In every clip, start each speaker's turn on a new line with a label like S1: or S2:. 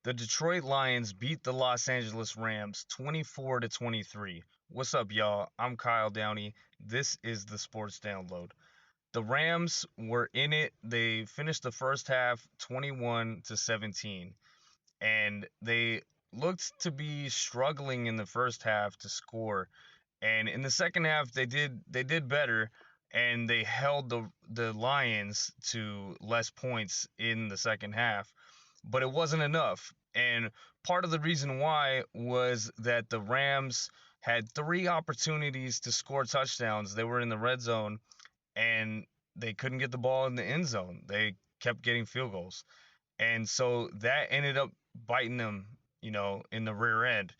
S1: The Detroit Lions beat the Los Angeles Rams 24 to 23. What's up, y'all? I'm Kyle Downey. This is the Sports Download. The Rams were in it. They finished the first half 21 to 17, and they looked to be struggling in the first half to score. And in the second half, they did better, and they held the Lions to less points in the second half, but it wasn't enough. And part of the reason why was that the Rams had three opportunities to score touchdowns. They were in the red zone, and they couldn't get the ball in the end zone. They kept getting field goals, and so that ended up biting them, in the rear end.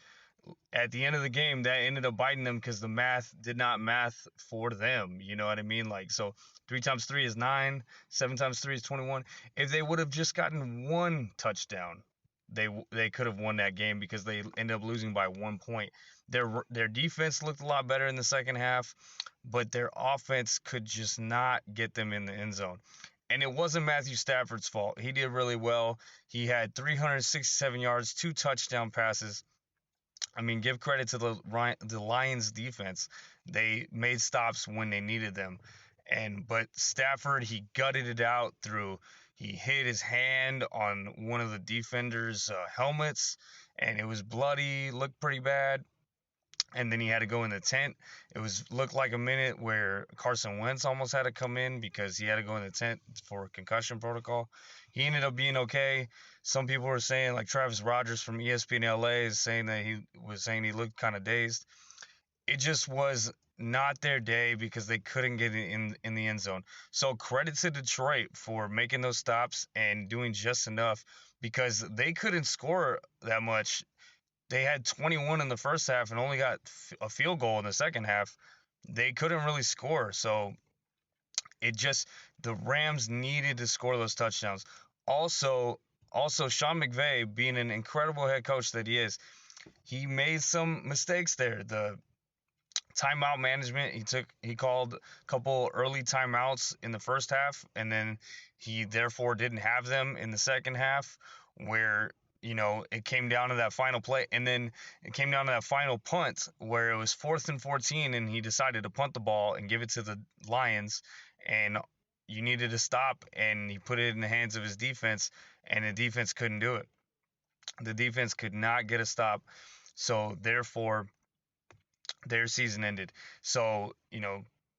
S1: At the end of the game, that ended up biting them because the math did not math for them. You know what I mean? Like, so 3 times 3 is 9, 7 times 3 is 21. If they would have just gotten one touchdown, they could have won that game because they ended up losing by 1 point. Their defense looked a lot better in the second half, but their offense could just not get them in the end zone. And it wasn't Matthew Stafford's fault. He did really well. He had 367 yards, two touchdown passes. I mean, give credit to the Lions defense. They made stops when they needed them. But Stafford, he gutted it out through he hit his hand on one of the defenders' helmets, and it was bloody, looked pretty bad. And then he had to go in the tent. It was looked like a minute where Carson Wentz almost had to come in because he had to go in the tent for concussion protocol. He ended up being okay. Some people were saying, like Travis Rogers from ESPN LA is saying that he looked kind of dazed. It just was not their day because they couldn't get it in the end zone. So credit to Detroit for making those stops and doing just enough because they couldn't score that much. They had 21 in the first half and only got a field goal in the second half. They couldn't really score. So it just the Rams needed to score those touchdowns. Also, also Sean McVay, being an incredible head coach that he is, he made some mistakes there. The timeout management, he called a couple early timeouts in the first half, and then he therefore didn't have them in the second half, where it came down to that final play, and then it came down to that final punt where it was 4th and 14, and he decided to punt the ball and give it to the Lions, and you needed to stop, and he put it in the hands of his defense, and the defense couldn't do it. The defense could not get a stop, so therefore their season ended. So,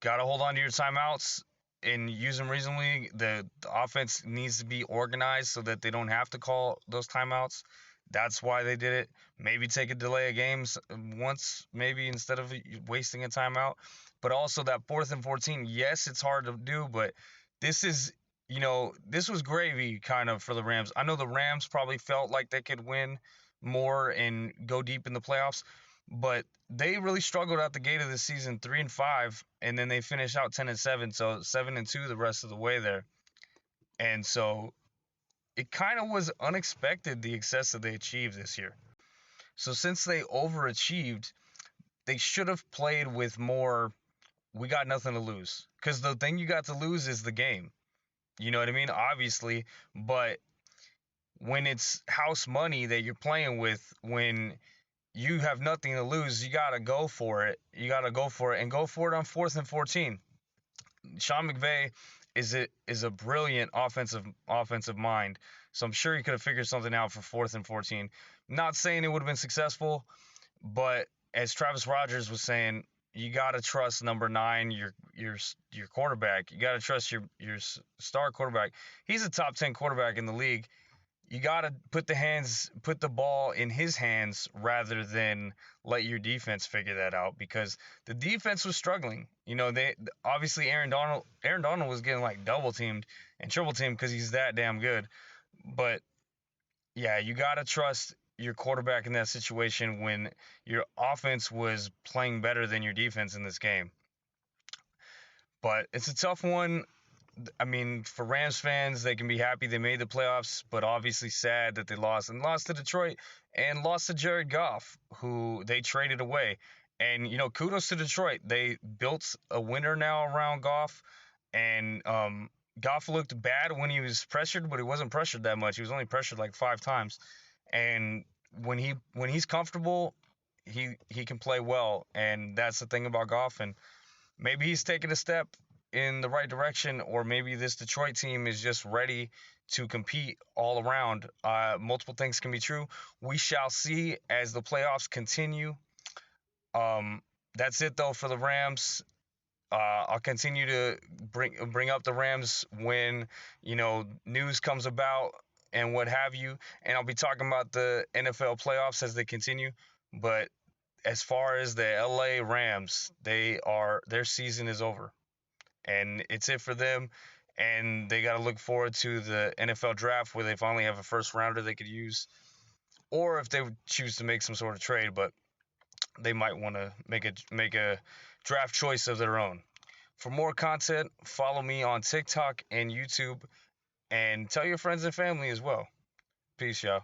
S1: got to hold on to your timeouts and use them reasonably. The offense needs to be organized so that they don't have to call those timeouts. That's why they did it. Maybe take a delay of games once, maybe instead of wasting a timeout. But also that 4th and 14, yes, it's hard to do, but this is, this was gravy kind of for the Rams. I know the Rams probably felt like they could win more and go deep in the playoffs, but they really struggled out the gate of the season, 3-5, and then they finished out 10-7, so 7-2 the rest of the way there. And so it kind of was unexpected the success that they achieved this year. So since they overachieved, they should have played with more. We got nothing to lose, because the thing you got to lose is the game. You know what I mean? Obviously, but when it's house money that you're playing with, when you have nothing to lose, you gotta go for it. You gotta go for it and go for it on 4th and 14. Sean McVay is a brilliant offensive mind, so I'm sure he could have figured something out for 4th and 14. Not saying it would have been successful, but as Travis Rogers was saying, you gotta trust number 9, your quarterback. You gotta trust your star quarterback. He's a top 10 quarterback in the league. You got to put the ball in his hands rather than let your defense figure that out, because the defense was struggling. They obviously Aaron Donald was getting like double teamed and triple teamed because he's that damn good. But yeah, you got to trust your quarterback in that situation when your offense was playing better than your defense in this game. But it's a tough one. I mean, for Rams fans, they can be happy they made the playoffs, but obviously sad that they lost to Detroit and lost to Jared Goff, who they traded away. And kudos to Detroit. They built a winner now around Goff, and Goff looked bad when he was pressured, but he wasn't pressured that much. He was only pressured like 5 times, And when he's comfortable, he can play well, and that's the thing about Goff. And maybe he's taking a step in the right direction, or maybe this Detroit team is just ready to compete all around. Multiple things can be true. We shall see as the playoffs continue. Um, that's it though for the Rams. I'll continue to bring up the Rams when news comes about and what have you, and I'll be talking about the NFL playoffs as they continue. But as far as the LA Rams, their season is over, and it's it for them. And they got to look forward to the NFL draft where they finally have a first rounder they could use, or if they choose to make some sort of trade, but they might want to make a draft choice of their own. For more content, follow me on TikTok and YouTube, and tell your friends and family as well. Peace, y'all.